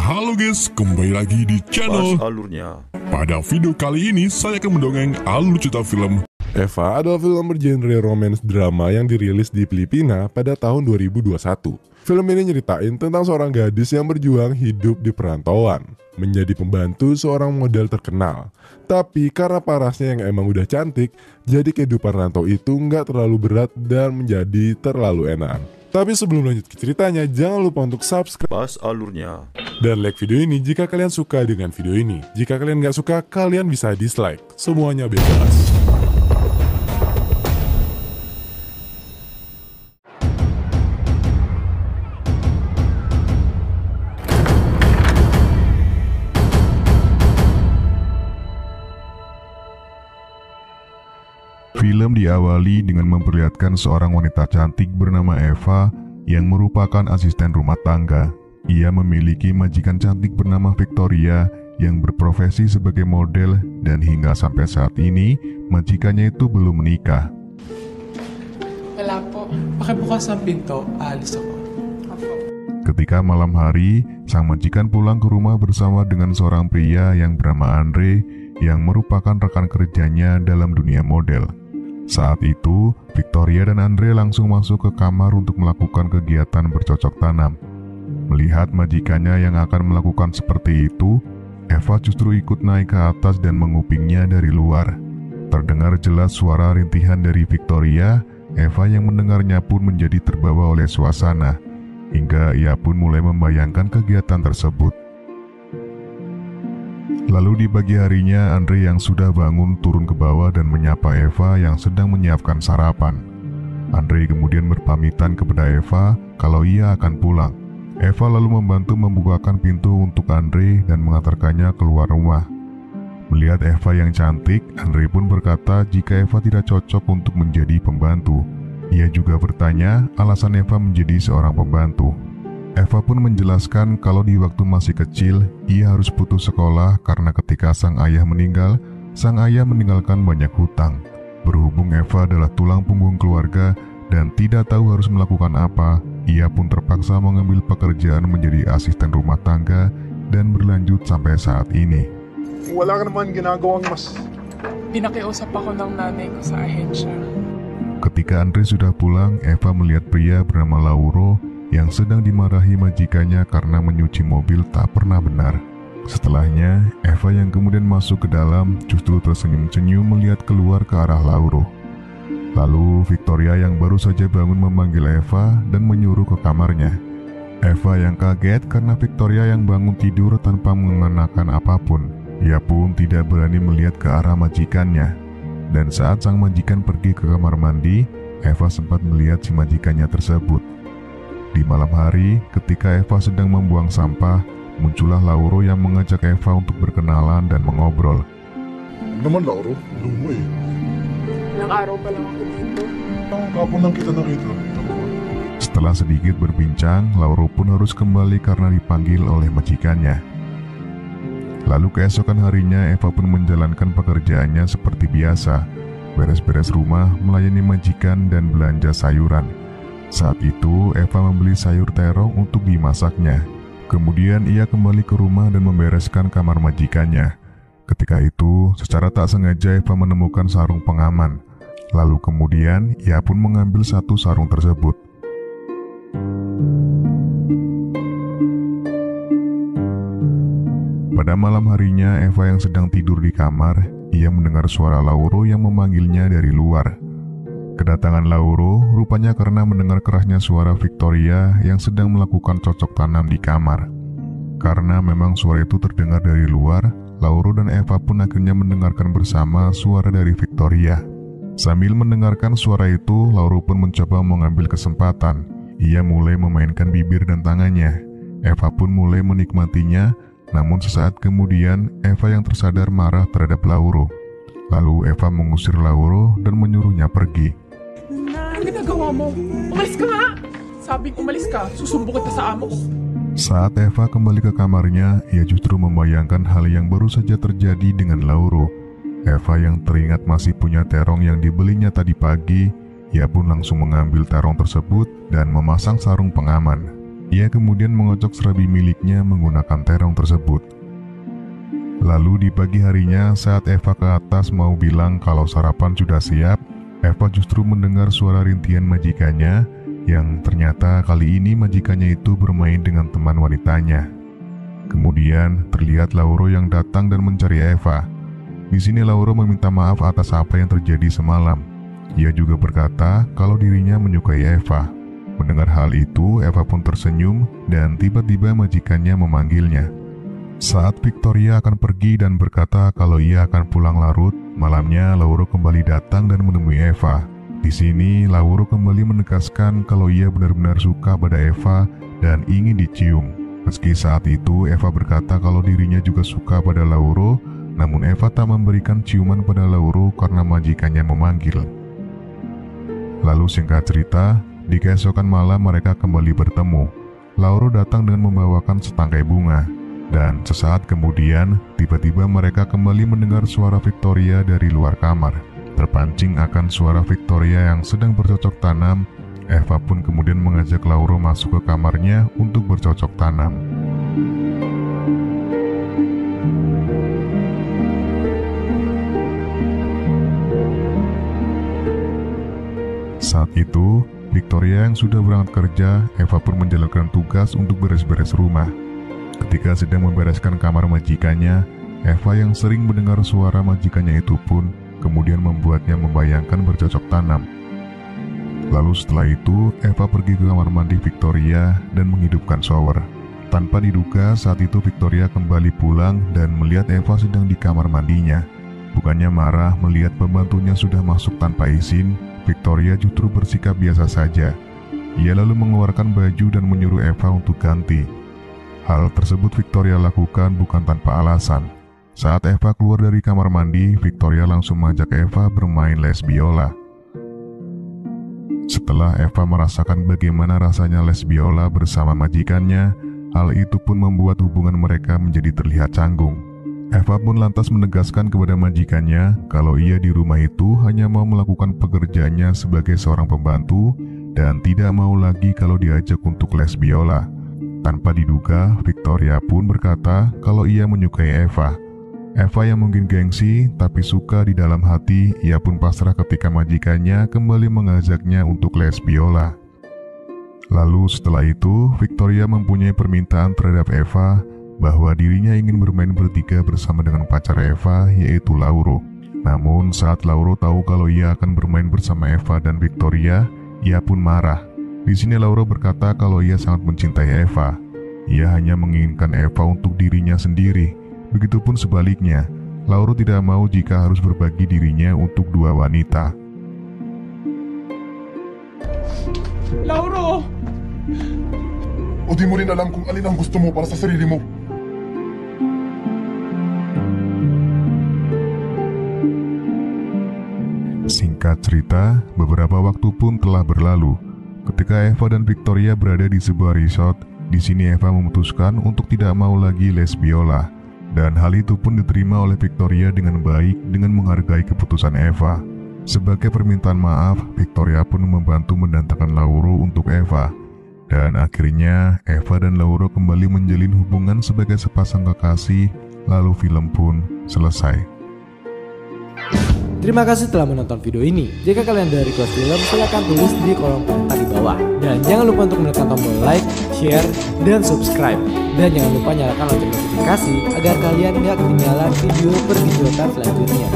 Halo guys, kembali lagi di channel alurnya. Pada video kali ini saya akan mendongeng alur cerita film Eva adalah film bergenre romance drama yang dirilis di Filipina pada tahun 2021. Film ini nyeritain tentang seorang gadis yang berjuang hidup di perantauan, menjadi pembantu seorang model terkenal. Tapi karena parasnya yang emang udah cantik, jadi kehidupan rantau itu nggak terlalu berat dan menjadi terlalu enak. Tapi sebelum lanjut ke ceritanya, jangan lupa untuk subscribe Alurnya. dan like video ini jika kalian suka dengan video ini. Jika kalian nggak suka, kalian bisa dislike. Semuanya bebas. Film diawali dengan memperlihatkan seorang wanita cantik bernama Eva yang merupakan asisten rumah tangga. Ia memiliki majikan cantik bernama Victoria yang berprofesi sebagai model dan hingga sampai saat ini majikannya itu belum menikah. Wala po. Pakibukas ang pinto. Aalis ako. Ketika malam hari, sang majikan pulang ke rumah bersama dengan seorang pria yang bernama Andre yang merupakan rekan kerjanya dalam dunia model. Saat itu, Victoria dan Andre langsung masuk ke kamar untuk melakukan kegiatan bercocok tanam. Melihat majikannya yang akan melakukan seperti itu, Eva justru ikut naik ke atas dan mengupingnya dari luar. Terdengar jelas suara rintihan dari Victoria. Eva yang mendengarnya pun menjadi terbawa oleh suasana, hingga ia pun mulai membayangkan kegiatan tersebut. Lalu di pagi harinya, Andre yang sudah bangun turun ke bawah dan menyapa Eva yang sedang menyiapkan sarapan. Andre kemudian berpamitan kepada Eva kalau ia akan pulang. Eva lalu membantu membukakan pintu untuk Andre dan mengantarkannya keluar rumah. Melihat Eva yang cantik, Andre pun berkata jika Eva tidak cocok untuk menjadi pembantu. Ia juga bertanya alasan Eva menjadi seorang pembantu. Eva pun menjelaskan kalau di waktu masih kecil, ia harus putus sekolah karena ketika sang ayah meninggalkan banyak hutang. Berhubung Eva adalah tulang punggung keluarga dan tidak tahu harus melakukan apa, ia pun terpaksa mengambil pekerjaan menjadi asisten rumah tangga dan berlanjut sampai saat ini. Wala ka naman ginagawang mas... Pinakiusap ako ng nanay ko sa ahensya. Ketika Andre sudah pulang, Eva melihat pria bernama Lauro yang sedang dimarahi majikannya karena menyuci mobil tak pernah benar. Setelahnya, Eva yang kemudian masuk ke dalam justru tersenyum-senyum melihat keluar ke arah Lauro. Lalu Victoria yang baru saja bangun memanggil Eva dan menyuruh ke kamarnya. Eva yang kaget karena Victoria yang bangun tidur tanpa mengenakan apapun. Ia pun tidak berani melihat ke arah majikannya. Dan saat sang majikan pergi ke kamar mandi, Eva sempat melihat si majikannya tersebut. Di malam hari, ketika Eva sedang membuang sampah, muncullah Lauro yang mengajak Eva untuk berkenalan dan mengobrol. Naman Lauro, alam mo eh. Ilang araw pa lang ako dito. Kapon lang kita nakita. Setelah sedikit berbincang, Lauro pun harus kembali karena dipanggil oleh majikannya. Lalu keesokan harinya, Eva pun menjalankan pekerjaannya seperti biasa, beres-beres rumah, melayani majikan dan belanja sayuran. Saat itu, Eva membeli sayur terong untuk dimasaknya. Kemudian ia kembali ke rumah dan membereskan kamar majikannya. Ketika itu, secara tak sengaja Eva menemukan sarung pengaman. Lalu kemudian, ia pun mengambil satu sarung tersebut. Pada malam harinya, Eva yang sedang tidur di kamar, ia mendengar suara Lauro yang memanggilnya dari luar. Kedatangan Lauro rupanya karena mendengar kerasnya suara Victoria yang sedang melakukan cocok tanam di kamar. Karena memang suara itu terdengar dari luar, Lauro dan Eva pun akhirnya mendengarkan bersama suara dari Victoria. Sambil mendengarkan suara itu, Lauro pun mencoba mengambil kesempatan. Ia mulai memainkan bibir dan tangannya. Eva pun mulai menikmatinya, namun sesaat kemudian Eva yang tersadar marah terhadap Lauro. Lalu Eva mengusir Lauro dan menyuruhnya pergi. Ano ginagawa mo? Umalis ka nga! Sabing umalis ka, susumbo kita sa amo ko. Saat Eva kembali ke kamarnya, ia justru membayangkan hal yang baru saja terjadi dengan Lauro. Eva yang teringat masih punya terong yang dibelinya tadi pagi, ia pun langsung mengambil terong tersebut dan memasang sarung pengaman. Ia kemudian mengocok serabi miliknya menggunakan terong tersebut. Lalu di pagi harinya saat Eva ke atas mau bilang kalau sarapan sudah siap, Eva justru mendengar suara rintihan majikannya yang ternyata kali ini majikannya itu bermain dengan teman wanitanya. Kemudian terlihat Lauro yang datang dan mencari Eva. Di sini Lauro meminta maaf atas apa yang terjadi semalam. Ia juga berkata kalau dirinya menyukai Eva. Mendengar hal itu, Eva pun tersenyum dan tiba-tiba majikannya memanggilnya. Saat Victoria akan pergi dan berkata kalau ia akan pulang larut, malamnya Lauro kembali datang dan menemui Eva. Di sini Lauro kembali menegaskan kalau ia benar-benar suka pada Eva dan ingin dicium. Meski saat itu Eva berkata kalau dirinya juga suka pada Lauro, namun Eva tak memberikan ciuman pada Lauro karena majikannya memanggil. Lalu singkat cerita, di keesokan malam mereka kembali bertemu. Lauro datang dengan membawakan setangkai bunga. Dan sesaat kemudian, tiba-tiba mereka kembali mendengar suara Victoria dari luar kamar. Terpancing akan suara Victoria yang sedang bercocok tanam, Eva pun kemudian mengajak Lauro masuk ke kamarnya untuk bercocok tanam. Saat itu, Victoria yang sudah berangkat kerja, Eva pun menjalankan tugas untuk beres-beres rumah. Ketika sedang membereskan kamar majikannya, Eva yang sering mendengar suara majikannya itu pun kemudian membuatnya membayangkan bercocok tanam. Lalu setelah itu, Eva pergi ke kamar mandi Victoria dan menghidupkan shower. Tanpa diduga, saat itu Victoria kembali pulang dan melihat Eva sedang di kamar mandinya. Bukannya marah melihat pembantunya sudah masuk tanpa izin, Victoria justru bersikap biasa saja. Ia lalu mengeluarkan baju dan menyuruh Eva untuk ganti. Hal tersebut Victoria lakukan bukan tanpa alasan. Saat Eva keluar dari kamar mandi, Victoria langsung mengajak Eva bermain les biola. Setelah Eva merasakan bagaimana rasanya les biola bersama majikannya, hal itu pun membuat hubungan mereka menjadi terlihat canggung. Eva pun lantas menegaskan kepada majikannya kalau ia di rumah itu hanya mau melakukan pekerjaannya sebagai seorang pembantu dan tidak mau lagi kalau diajak untuk les biola. Tanpa diduga, Victoria pun berkata kalau ia menyukai Eva. Eva yang mungkin gengsi, tapi suka di dalam hati, ia pun pasrah ketika majikannya kembali mengajaknya untuk les biola. Lalu setelah itu, Victoria mempunyai permintaan terhadap Eva bahwa dirinya ingin bermain bertiga bersama dengan pacar Eva, yaitu Lauro. Namun saat Lauro tahu kalau ia akan bermain bersama Eva dan Victoria, ia pun marah. Di sini Lauro berkata kalau ia sangat mencintai Eva. Ia hanya menginginkan Eva untuk dirinya sendiri. Begitupun sebaliknya, Lauro tidak mau jika harus berbagi dirinya untuk dua wanita. Lauro! O di mo rin alam kung alin ang gusto mo para sa sarili mo. Singkat cerita, beberapa waktu pun telah berlalu. Ketika Eva dan Victoria berada di sebuah resort, di sini Eva memutuskan untuk tidak mau lagi les biola. Dan hal itu pun diterima oleh Victoria dengan baik dengan menghargai keputusan Eva. Sebagai permintaan maaf, Victoria pun membantu mendatangkan Lauro untuk Eva. Dan akhirnya, Eva dan Lauro kembali menjalin hubungan sebagai sepasang kekasih, lalu film pun selesai. Terima kasih telah menonton video ini. Jika kalian ada request film, silahkan tulis di kolom komentar di bawah. Dan jangan lupa untuk menekan tombol like, share, dan subscribe. Dan jangan lupa nyalakan lonceng notifikasi agar kalian gak ketinggalan video pervideoan selanjutnya.